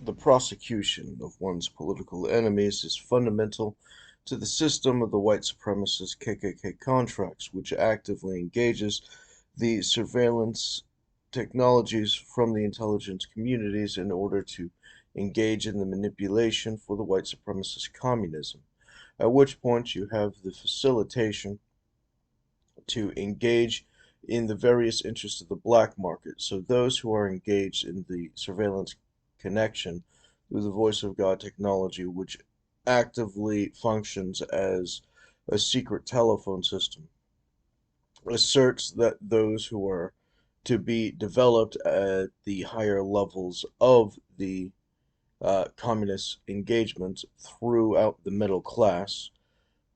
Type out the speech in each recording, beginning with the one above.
The prosecution of one's political enemies is fundamental to the system of the white supremacist KKK contracts, which actively engages the surveillance technologies from the intelligence communities in order to engage in the manipulation for the white supremacist communism. At which point you have the facilitation to engage in the various interests of the black market. So those who are engaged in the surveillance connection through the voice of God technology, which actively functions as a secret telephone system, asserts that those who are to be developed at the higher levels of the communist engagement throughout the middle class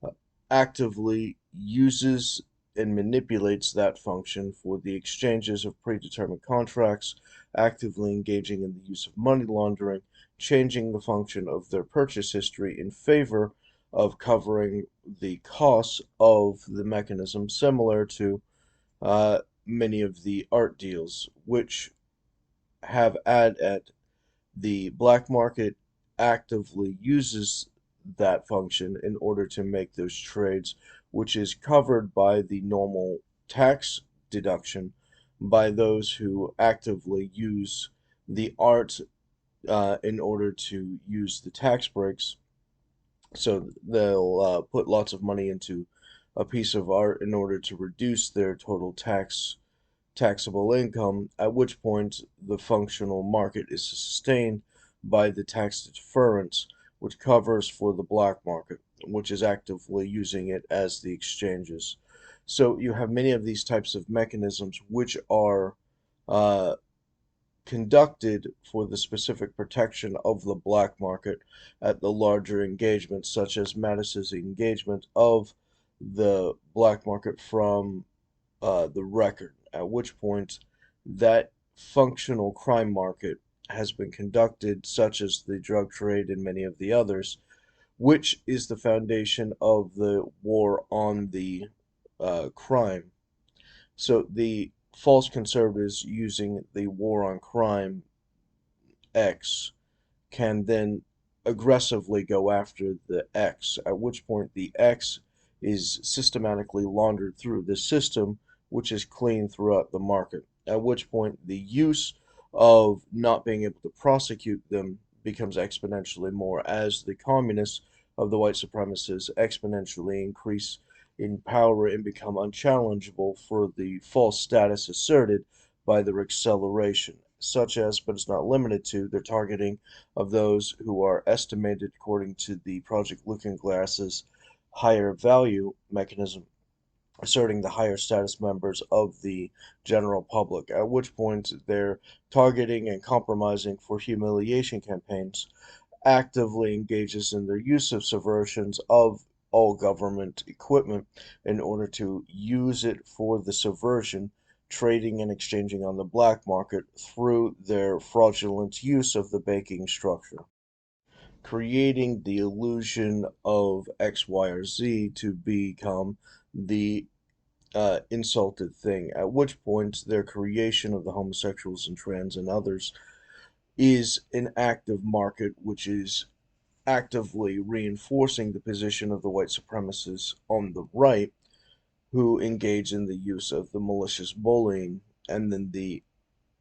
uh, actively uses and manipulates that function for the exchanges of predetermined contracts, actively engaging in the use of money laundering, changing the function of their purchase history in favor of covering the costs of the mechanism, similar to many of the art deals, which have at the black market actively uses that function in order to make those trades, which is covered by the normal tax deduction by those who actively use the art in order to use the tax breaks. So they'll put lots of money into a piece of art in order to reduce their total taxable income, at which point the functional market is sustained by the tax deference, which covers for the black market, which is actively using it as the exchanges. So you have many of these types of mechanisms which are uh, conducted for the specific protection of the black market at the larger engagements, such as Mattis's engagement of the black market from the record, at which point that functional crime market has been conducted, such as the drug trade and many of the others, which is the foundation of the war on the crime. So the false conservatives using the war on crime X can then aggressively go after the X, at which point the X is systematically laundered through the system, which is clean throughout the market. At which point the use of not being able to prosecute them becomes exponentially more as the communists of the white supremacists exponentially increase in power and become unchallengeable for the false status asserted by their acceleration, such as, but it's not limited to, their targeting of those who are estimated according to the Project Looking Glass's higher value mechanism, asserting the higher status members of the general public, at which point they're targeting and compromising for humiliation campaigns, actively engages in their use of subversions of all government equipment in order to use it for the subversion, trading and exchanging on the black market through their fraudulent use of the banking structure, creating the illusion of X, Y, or Z to become the insulted thing, at which point their creation of the homosexuals and trans and others is an active market which is actively reinforcing the position of the white supremacists on the right who engage in the use of the malicious bullying, and then the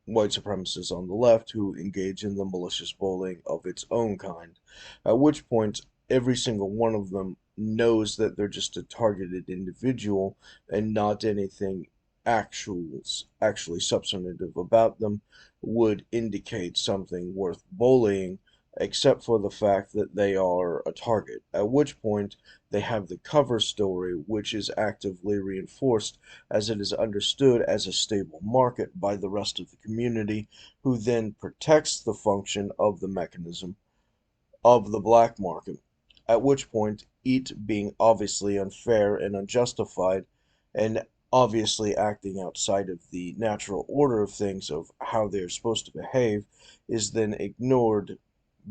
white supremacists on the left who engage in the malicious bullying of its own kind. At which point, every single one of them knows that they're just a targeted individual and not anything actually substantive about them would indicate something worth bullying, except for the fact that they are a target. At which point, they have the cover story, which is actively reinforced as it is understood as a stable market by the rest of the community, who then protects the function of the mechanism of the black market. At which point, it being obviously unfair and unjustified, and obviously acting outside of the natural order of things of how they're supposed to behave, is then ignored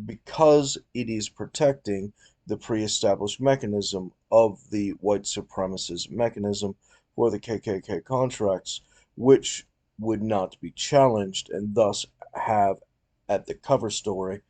because it is protecting the pre-established mechanism of the white supremacist mechanism for the KKK contracts, which would not be challenged and thus have at the cover story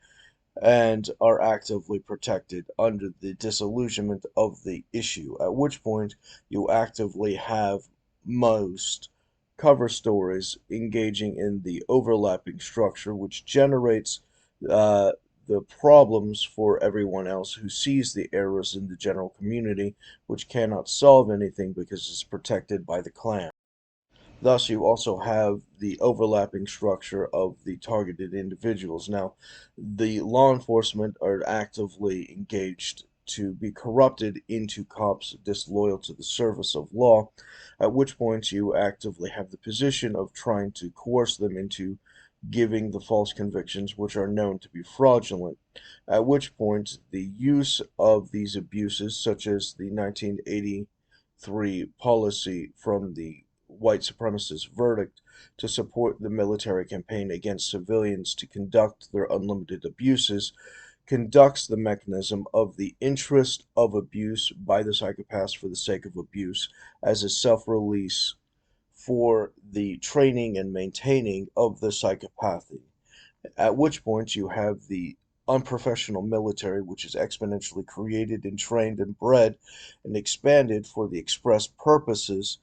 and are actively protected under the disillusionment of the issue, at which point you actively have most cover stories engaging in the overlapping structure, which generates uh, the problems for everyone else who sees the errors in the general community, which cannot solve anything because it's protected by the clan. Thus, you also have the overlapping structure of the targeted individuals. Now, the law enforcement are actively engaged to be corrupted into cops disloyal to the service of law, at which point you actively have the position of trying to coerce them into giving the false convictions which are known to be fraudulent, at which point the use of these abuses, such as the 1983 policy from the white supremacist verdict to support the military campaign against civilians to conduct their unlimited abuses, conducts the mechanism of the interest of abuse by the psychopaths for the sake of abuse as a self-release for the training and maintaining of the psychopathy. At which point you have the unprofessional military, which is exponentially created and trained and bred and expanded for the express purposes,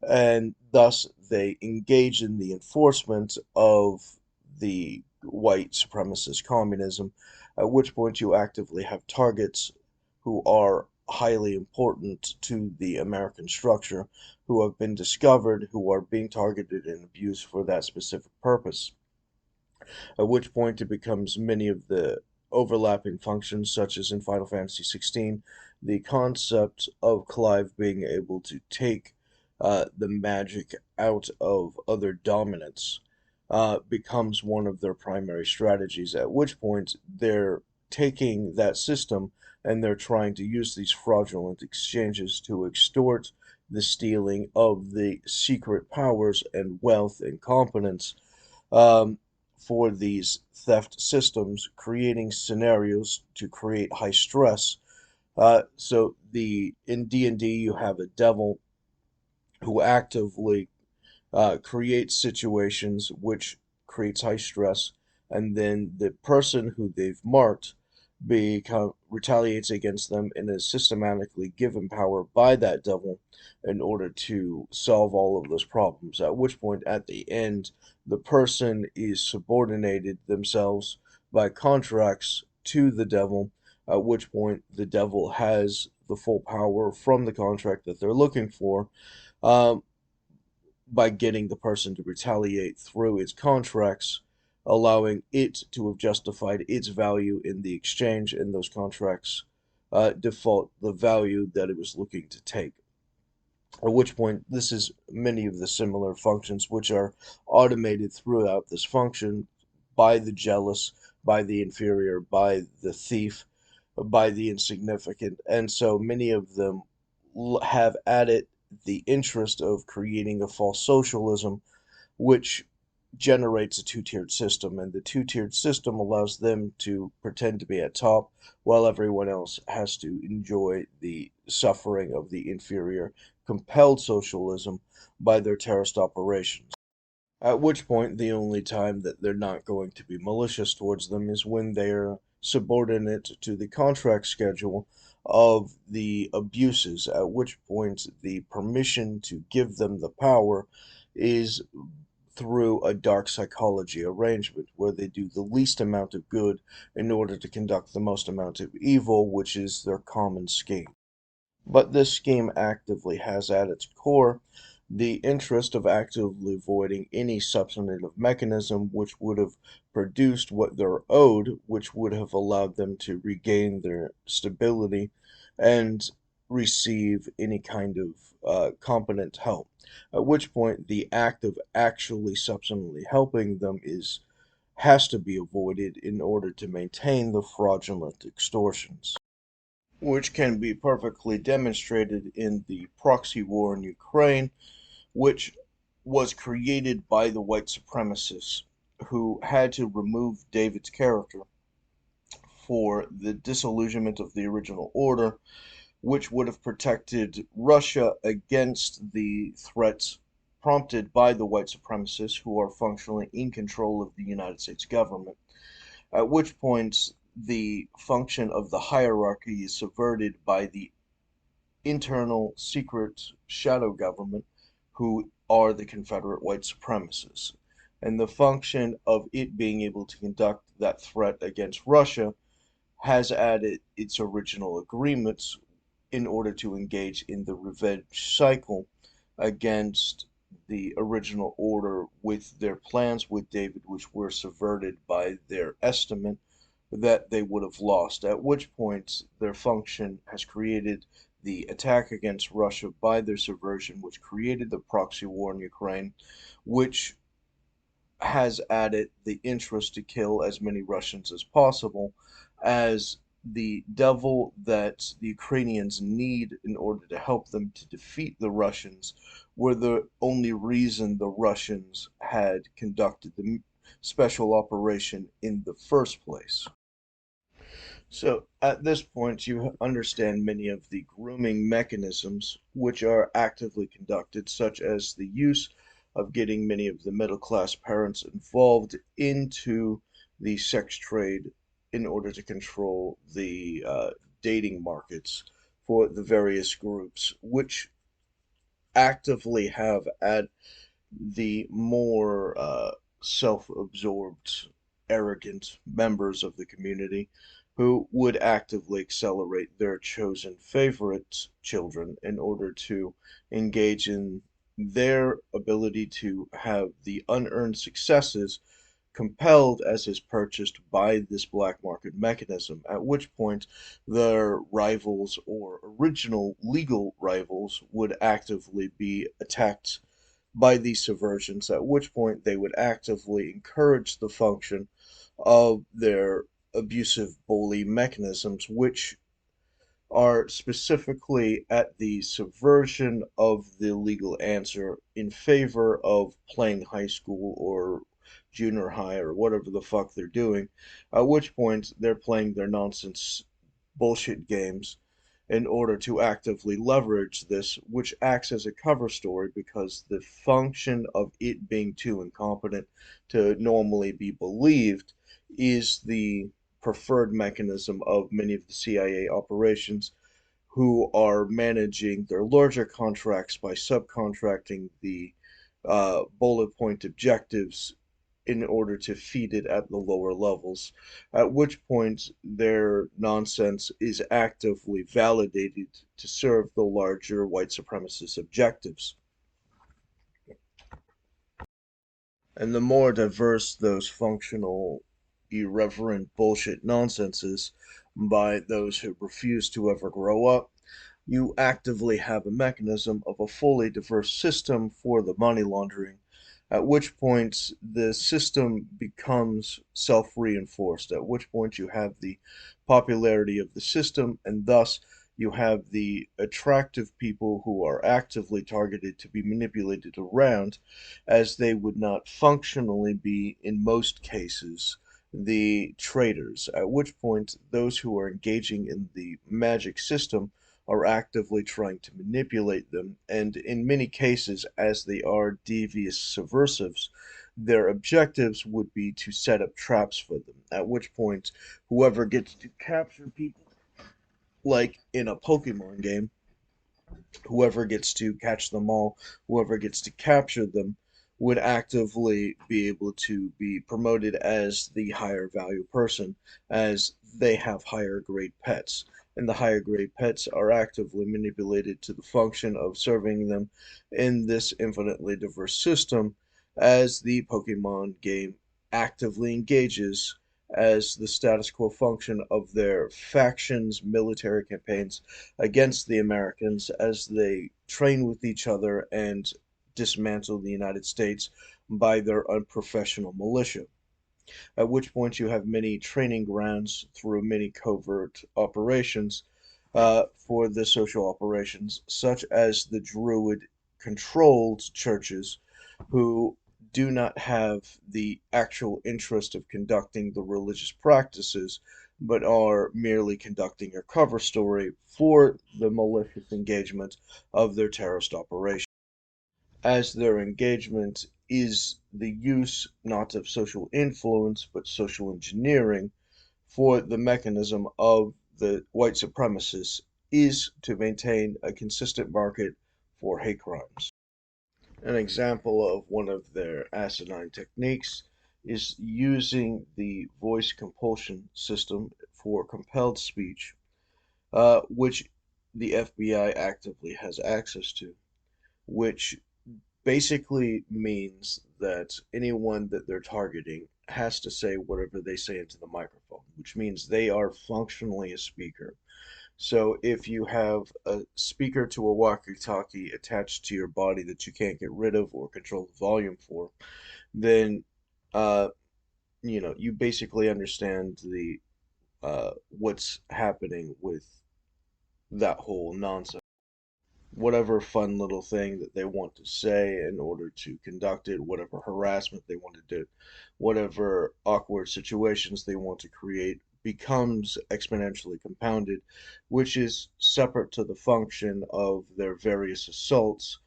and thus they engage in the enforcement of the white supremacist communism, at which point you actively have targets who are highly important to the American structure, who have been discovered, who are being targeted and abused for that specific purpose, at which point it becomes many of the overlapping functions, such as in Final Fantasy XVI, the concept of Clive being able to take the magic out of other dominants becomes one of their primary strategies, at which point they're taking that system and they're trying to use these fraudulent exchanges to extort the stealing of the secret powers and wealth and competence um, for these theft systems, creating scenarios to create high stress. So the in D&D you have a devil who actively creates situations which creates high stress, and then the person who they've marked retaliates against them and is systematically given power by that devil in order to solve all of those problems. At which point, at the end, the person is subordinated themselves by contracts to the devil. At which point, the devil has the full power from the contract that they're looking for. Um, by getting the person to retaliate through its contracts, allowing it to have justified its value in the exchange, and those contracts default the value that it was looking to take. At which point, this is many of the similar functions which are automated throughout this function by the jealous, by the inferior, by the thief, by the insignificant, and so many of them have added the interest of creating a false socialism, which generates a two-tiered system, and the two-tiered system allows them to pretend to be at top while everyone else has to enjoy the suffering of the inferior compelled socialism by their terrorist operations. At which point, the only time that they're not going to be malicious towards them is when they're subordinate to the contract schedule of the abuses, at which point the permission to give them the power is through a dark psychology arrangement where they do the least amount of good in order to conduct the most amount of evil, which is their common scheme. But this scheme actively has at its core the interest of actively avoiding any substantive mechanism which would have produced what they're owed, which would have allowed them to regain their stability and receive any kind of competent help. At which point, the act of actually substantively helping them has to be avoided in order to maintain the fraudulent extortions, which can be perfectly demonstrated in the proxy war in Ukraine, which was created by the white supremacists who had to remove David's character for the disillusionment of the original order, which would have protected Russia against the threats prompted by the white supremacists who are functionally in control of the United States government. At which point the function of the hierarchy is subverted by the internal secret shadow government, who are the Confederate white supremacists. And the function of it being able to conduct that threat against Russia has added its original agreements in order to engage in the revenge cycle against the original order with their plans with David, which were subverted by their estimate that they would have lost, at which point their function has created the attack against Russia by their subversion, which created the proxy war in Ukraine, which has added the interest to kill as many Russians as possible, as the devil that the Ukrainians need in order to help them to defeat the Russians were the only reason the Russians had conducted the special operation in the first place. So at this point, you understand many of the grooming mechanisms which are actively conducted, such as the use of getting many of the middle class parents involved into the sex trade in order to control the dating markets for the various groups, which actively have at the more self-absorbed, arrogant members of the community who would actively accelerate their chosen favorite children in order to engage in their ability to have the unearned successes compelled as is purchased by this black market mechanism, at which point their rivals or original legal rivals would actively be attacked by these subversions, at which point they would actively encourage the function of their abusive bully mechanisms, which are specifically at the subversion of the legal answer in favor of playing high school or junior high or whatever the fuck they're doing, at which point they're playing their nonsense bullshit games in order to actively leverage this, which acts as a cover story because the function of it being too incompetent to normally be believed is the preferred mechanism of many of the CIA operations, who are managing their larger contracts by subcontracting the bullet point objectives in order to feed it at the lower levels, at which point their nonsense is actively validated to serve the larger white supremacist objectives. And the more diverse those functional, irreverent bullshit nonsenses by those who refuse to ever grow up, you actively have a mechanism of a fully diverse system for the money laundering, at which point the system becomes self-reinforced, at which point you have the popularity of the system, and thus you have the attractive people who are actively targeted to be manipulated around, as they would not functionally be, in most cases, the traitors, at which point those who are engaging in the magic system are actively trying to manipulate them, and in many cases, as they are devious subversives, their objectives would be to set up traps for them, at which point whoever gets to capture people, like in a Pokemon game, whoever gets to catch them all, whoever gets to capture them, would actively be able to be promoted as the higher value person, as they have higher grade pets. And the higher grade pets are actively manipulated to the function of serving them in this infinitely diverse system, as the Pokemon game actively engages as the status quo function of their factions' military campaigns against the Americans as they train with each other and dismantle the United States by their unprofessional militia. At which point you have many training grounds through many covert operations for the social operations, such as the Druid controlled churches, who do not have the actual interest of conducting the religious practices, but are merely conducting a cover story for the malicious engagement of their terrorist operation, as their engagement is the use not of social influence but social engineering for the mechanism of the white supremacists is to maintain a consistent market for hate crimes. An example of one of their asinine techniques is using the voice compulsion system for compelled speech, which the FBI actively has access to, which basically means that anyone that they're targeting has to say whatever they say into the microphone, which means they are functionally a speaker. So if you have a speaker to a walkie-talkie attached to your body that you can't get rid of or control the volume for, then uh, you basically understand the what's happening with that whole nonsense. Whatever fun little thing that they want to say in order to conduct it, whatever harassment they want to do, whatever awkward situations they want to create becomes exponentially compounded, which is separate to the function of their various assaults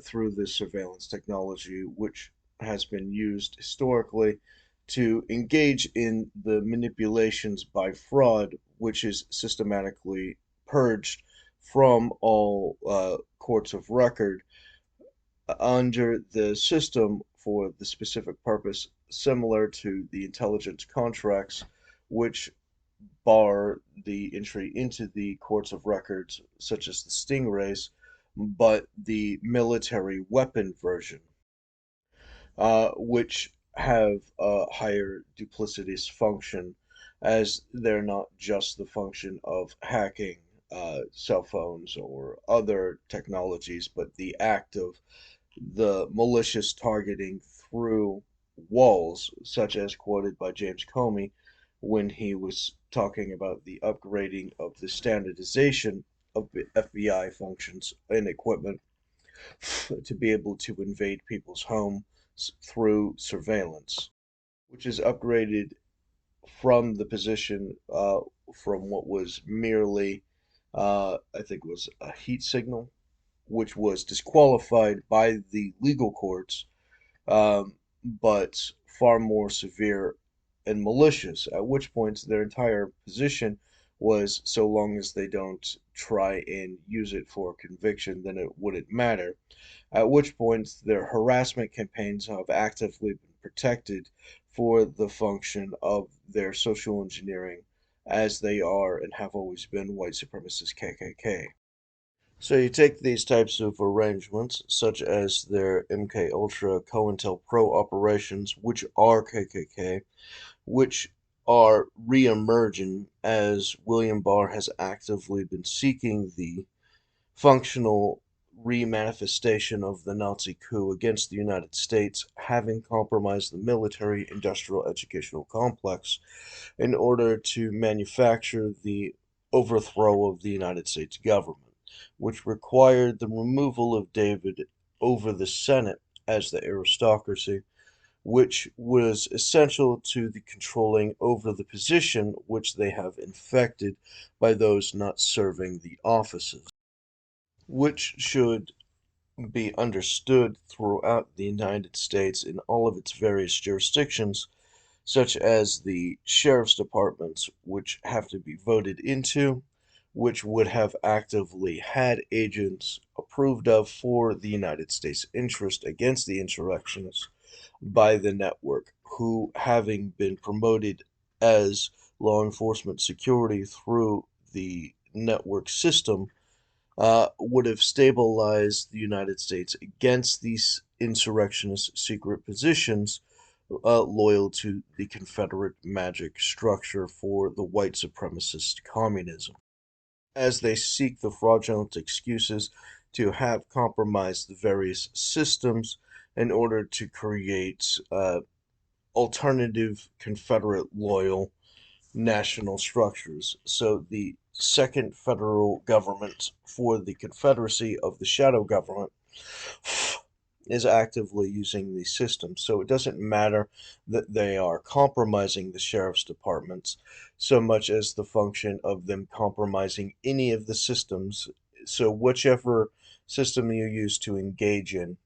through this surveillance technology, which has been used historically to engage in the manipulations by fraud, which is systematically purged from all courts of record under the system for the specific purpose, similar to the intelligence contracts, which bar the entry into the courts of records, such as the Stingrays, but the military weapon version, which have a higher duplicitous function, as they're not just the function of hacking cell phones or other technologies, but the act of the malicious targeting through walls, such as quoted by James Comey when he was talking about the upgrading of the standardization of FBI functions and equipment to be able to invade people's homes through surveillance, which is upgraded from the position from what was merely, I think it was a heat signal, which was disqualified by the legal courts, but far more severe and malicious, at which point their entire position was so long as they don't try and use it for conviction, then it wouldn't matter. At which point their harassment campaigns have actively been protected for the function of their social engineering, as they are and have always been white supremacist KKK. So you take these types of arrangements, such as their MK Ultra COINTELPRO operations, which are KKK, which are re-emerging as William Barr has actively been seeking the functional re-manifestation of the Nazi coup against the United States, having compromised the military industrial educational complex in order to manufacture the overthrow of the United States government, which required the removal of David over the Senate as the aristocracy, which was essential to the controlling over the position which they have infected by those not serving the offices, which should be understood throughout the United States in all of its various jurisdictions, such as the sheriff's departments, which have to be voted into, which would have actively had agents approved of for the United States interest against the insurrectionists by the network, who, having been promoted as law enforcement security through the network system, would have stabilized the United States against these insurrectionist secret positions loyal to the Confederate magic structure for the white supremacist communism, as they seek the fraudulent excuses to have compromised the various systems in order to create alternative Confederate loyal national structures. So the second federal government for the Confederacy of the shadow government is actively using these systems. So it doesn't matter that they are compromising the sheriff's departments so much as the function of them compromising any of the systems. So whichever system you use to engage in,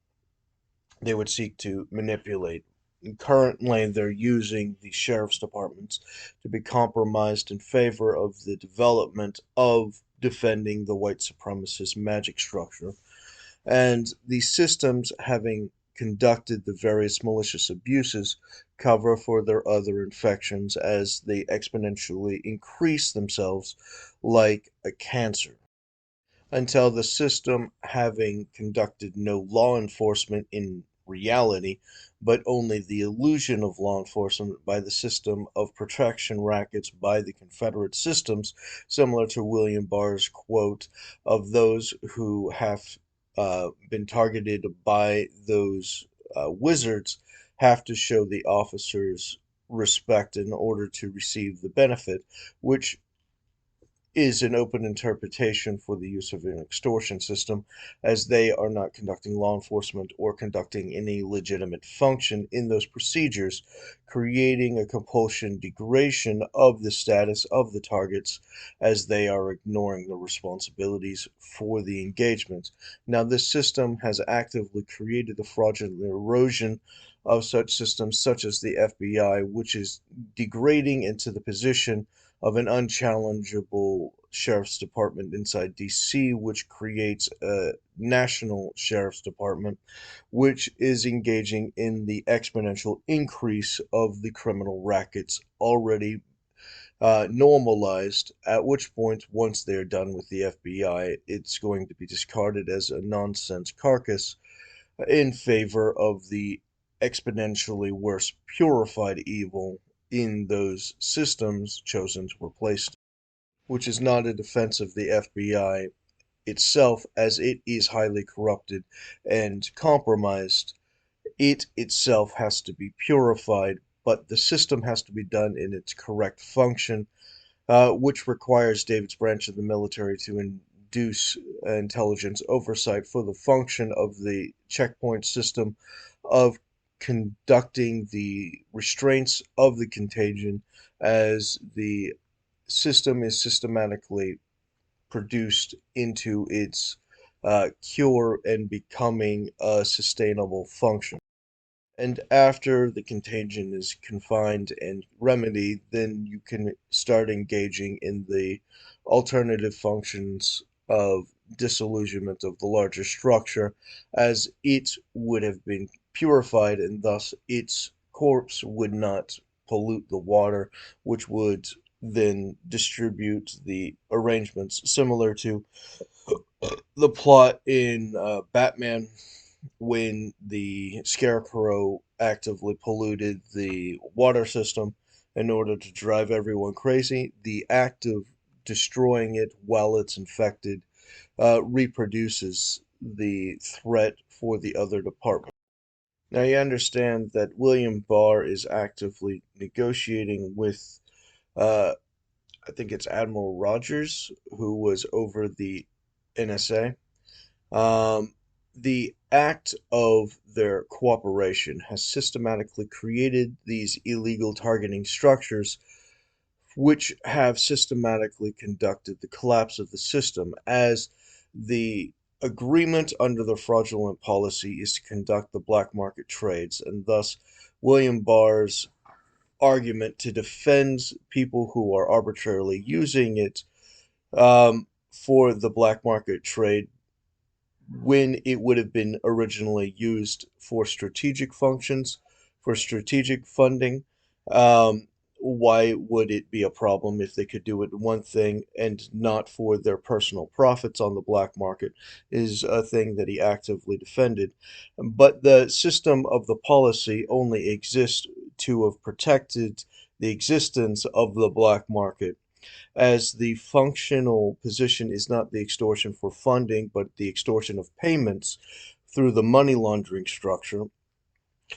they would seek to manipulate currently they're using the sheriff's departments to be compromised in favor of the development of defending the white supremacist magic structure. And these systems, having conducted the various malicious abuses, cover for their other infections as they exponentially increase themselves like a cancer until the system, having conducted no law enforcement in reality, but only the illusion of law enforcement by the system of protection rackets by the Confederate systems, similar to William Barr's quote of those who have been targeted by those wizards have to show the officers respect in order to receive the benefit, which is an open interpretation for the use of an extortion system, as they are not conducting law enforcement or conducting any legitimate function in those procedures, creating a compulsion degradation of the status of the targets as they are ignoring the responsibilities for the engagement. Now, this system has actively created the fraudulent erosion of such systems, such as the FBI, which is degrading into the position of an unchallengeable sheriff's department inside DC, which creates a national sheriff's department, which is engaging in the exponential increase of the criminal rackets already normalized, at which point, once they're done with the FBI, it's going to be discarded as a nonsense carcass in favor of the exponentially worse purified evil in those systems chosen to replace it, which is not a defense of the FBI itself, as it is highly corrupted and compromised. It itself has to be purified, but the system has to be done in its correct function, which requires David's branch of the military to induce intelligence oversight for the function of the checkpoint system of conducting the restraints of the contagion as the system is systematically produced into its cure and becoming a sustainable function. And after the contagion is confined and remedied, then you can start engaging in the alternative functions of disillusionment of the larger structure, as it would have been purified, and thus its corpse would not pollute the water, which would then distribute the arrangements similar to the plot in Batman when the Scarecrow actively polluted the water system in order to drive everyone crazy. The act of destroying it while it's infected reproduces the threat for the other department. Now, you understand that William Barr is actively negotiating with, uh, I think it's Admiral Rogers, who was over the NSA. The act of their cooperation has systematically created these illegal targeting structures, which have systematically conducted the collapse of the system, as the agreement under the fraudulent policy is to conduct the black market trades, and thus William Barr's argument to defend people who are arbitrarily using it for the black market trade when it would have been originally used for strategic functions, for strategic funding. Um, why would it be a problem if they could do it one thing and not for their personal profits on the black market is a thing that he actively defended. But the system of the policy only exists to have protected the existence of the black market, as the functional position is not the extortion for funding, but the extortion of payments through the money laundering structure,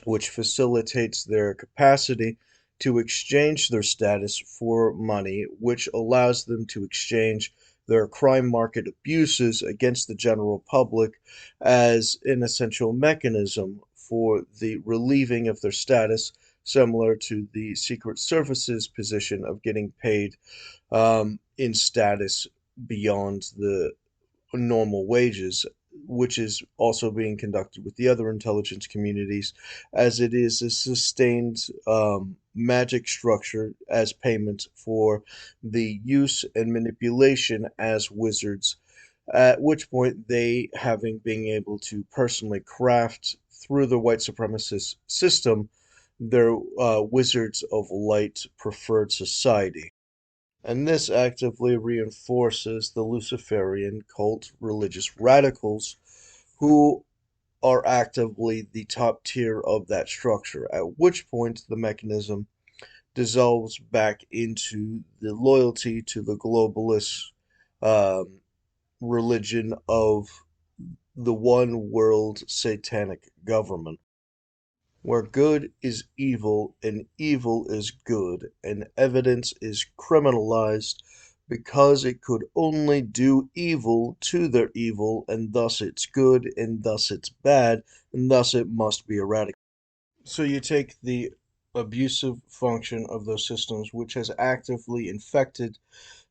which facilitates their capacity to exchange their status for money, which allows them to exchange their crime market abuses against the general public as an essential mechanism for the relieving of their status, similar to the Secret Service's position of getting paid in status beyond the normal wages. which is also being conducted with the other intelligence communities, as it is a sustained magic structure as payment for the use and manipulation as wizards, at which point they, having been able to personally craft through the white supremacist system, their Wizards of Light preferred society. And this actively reinforces the Luciferian cult religious radicals who are actively the top tier of that structure, at which point the mechanism dissolves back into the loyalty to the globalist um, religion of the one world satanic government, where good is evil and evil is good, and evidence is criminalized because it could only do evil to their evil, and thus it's good, and thus it's bad, and thus it must be eradicated. So you take the abusive function of those systems, which has actively infected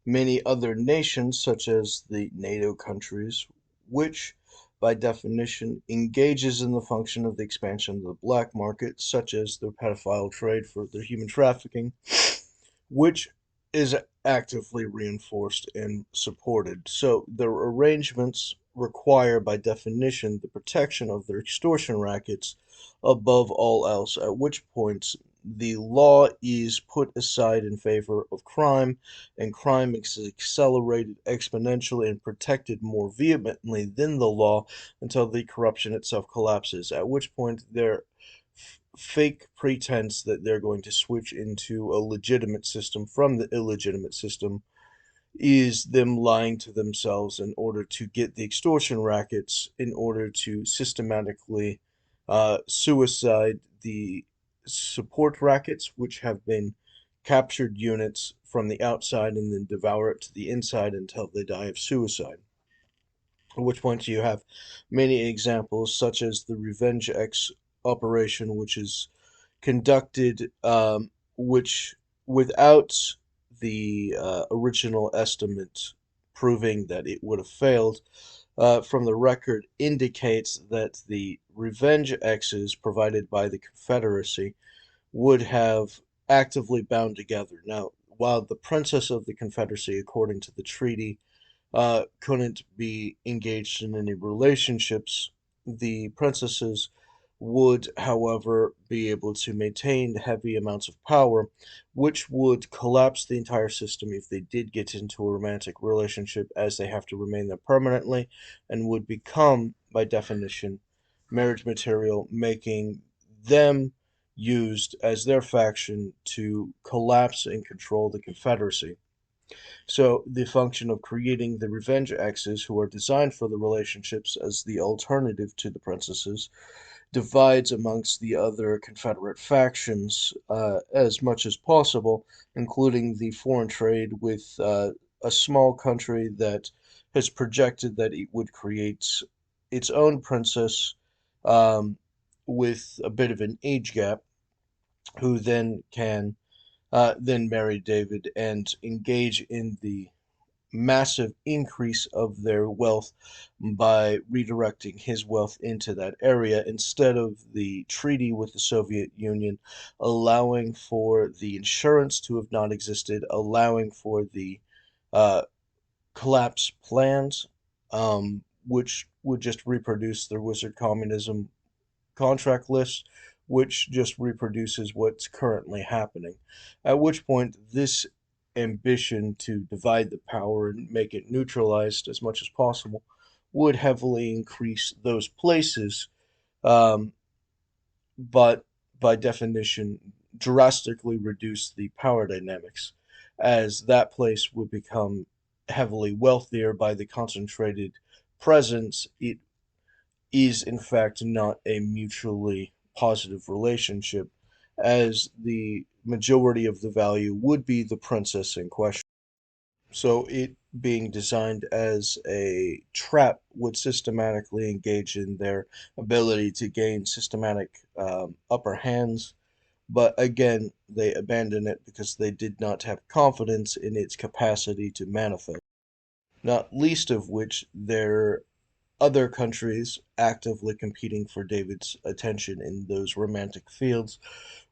many other nations, such as the NATO countries, which by definition engages in the function of the expansion of the black market, such as the pedophile trade for their human trafficking, which is actively reinforced and supported. So their arrangements require, by definition, the protection of their extortion rackets above all else, at which point the law is put aside in favor of crime, and crime is accelerated exponentially and protected more vehemently than the law until the corruption itself collapses, at which point their fake pretense that they're going to switch into a legitimate system from the illegitimate system is them lying to themselves in order to get the extortion rackets, in order to systematically suicide the support rackets, which have been captured units from the outside and then devour it to the inside until they die of suicide. At which point you have many examples, such as the Revenge X operation, which is conducted, which without the original estimate proving that it would have failed, from the record indicates that the Revenge X's provided by the Confederacy would have actively bound together. Now, while the Princess of the Confederacy, according to the treaty, couldn't be engaged in any relationships, the princesses would, however, be able to maintain heavy amounts of power, which would collapse the entire system if they did get into a romantic relationship, as they have to remain there permanently, and would become, by definition, marriage material, making them used as their faction to collapse and control the Confederacy. So the function of creating the revenge X's, who are designed for the relationships as the alternative to the princesses, divides amongst the other Confederate factions as much as possible, including the foreign trade with a small country that has projected that it would create its own princess um, with a bit of an age gap, who then can then marry David and engage in the massive increase of their wealth by redirecting his wealth into that area instead of the treaty with the Soviet Union, allowing for the insurance to have not existed, allowing for the uh, collapse plans, which would just reproduce their wizard communism contract list, which just reproduces what's currently happening. At which point, this ambition to divide the power and make it neutralized as much as possible would heavily increase those places, um, but by definition, drastically reduce the power dynamics, as that place would become heavily wealthier by the concentrated presence. It is in fact not a mutually positive relationship, as the majority of the value would be the princess in question. So it being designed as a trap would systematically engage in their ability to gain systematic upper hands. But again, they abandoned it because they did not have confidence in its capacity to manifest. Not least of which, their other countries actively competing for David's attention in those romantic fields,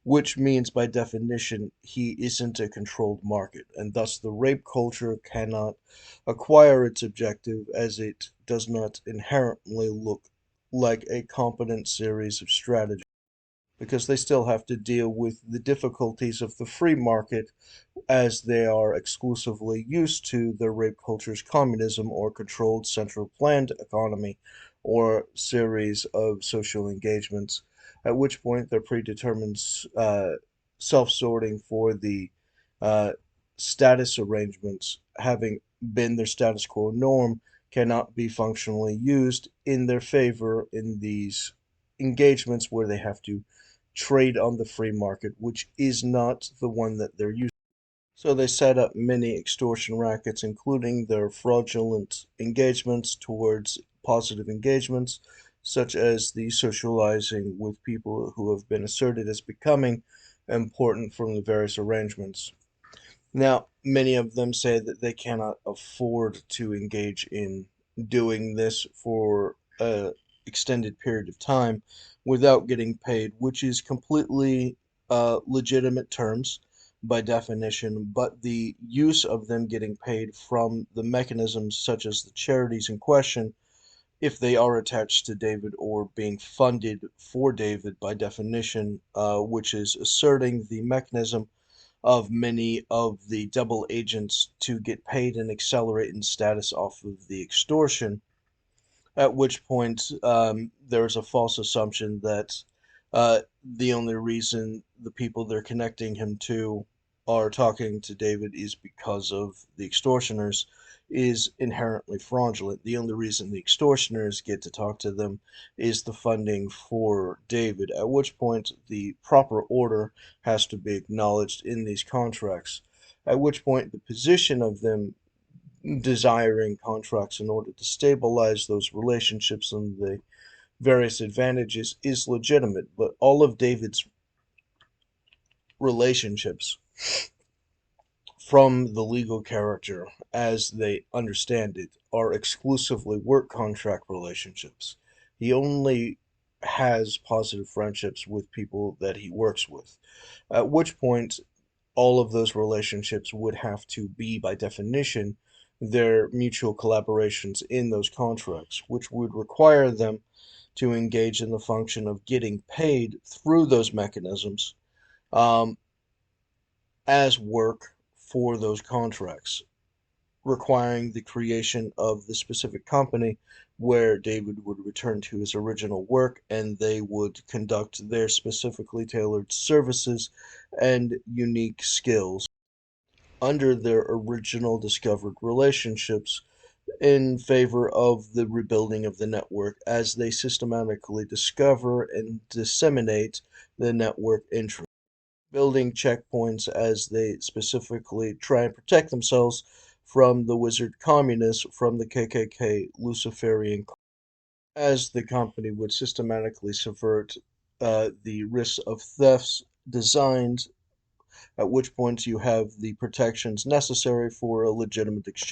which means by definition he isn't a controlled market, and thus the rape culture cannot acquire its objective as it does not inherently look like a competent series of strategies, because they still have to deal with the difficulties of the free market as they are exclusively used to the rape culture's communism or controlled central planned economy or series of social engagements, at which point their predetermined self sorting for the uh, status arrangements, having been their status quo norm, cannot be functionally used in their favor in these engagements where they have to trade on the free market, which is not the one that they're used. So they set up many extortion rackets, including their fraudulent engagements towards positive engagements, such as the socializing with people who have been asserted as becoming important from the various arrangements. Now, many of them say that they cannot afford to engage in doing this for a extended period of time without getting paid, which is completely legitimate terms by definition, but the use of them getting paid from the mechanisms such as the charities in question, if they are attached to David or being funded for David by definition, which is asserting the mechanism of many of the double agents to get paid and accelerate in status off of the extortion, at which point there's a false assumption that the only reason the people they're connecting him to are talking to David is because of the extortioners is inherently fraudulent. The only reason the extortioners get to talk to them is the funding for David, at which point the proper order has to be acknowledged in these contracts, at which point the position of them desiring contracts in order to stabilize those relationships and the various advantages is legitimate, but all of David's relationships from the legal character as they understand it are exclusively work contract relationships. He only has positive friendships with people that he works with, at which point all of those relationships would have to be, by definition, their mutual collaborations in those contracts, which would require them to engage in the function of getting paid through those mechanisms um, as work for those contracts, requiring the creation of the specific company where David would return to his original work and they would conduct their specifically tailored services and unique skills under their original discovered relationships in favor of the rebuilding of the network as they systematically discover and disseminate the network interest, building checkpoints as they specifically try and protect themselves from the wizard communists from the KKK Luciferian, as the company would systematically subvert the risks of thefts designed, at which point you have the protections necessary for a legitimate exchange.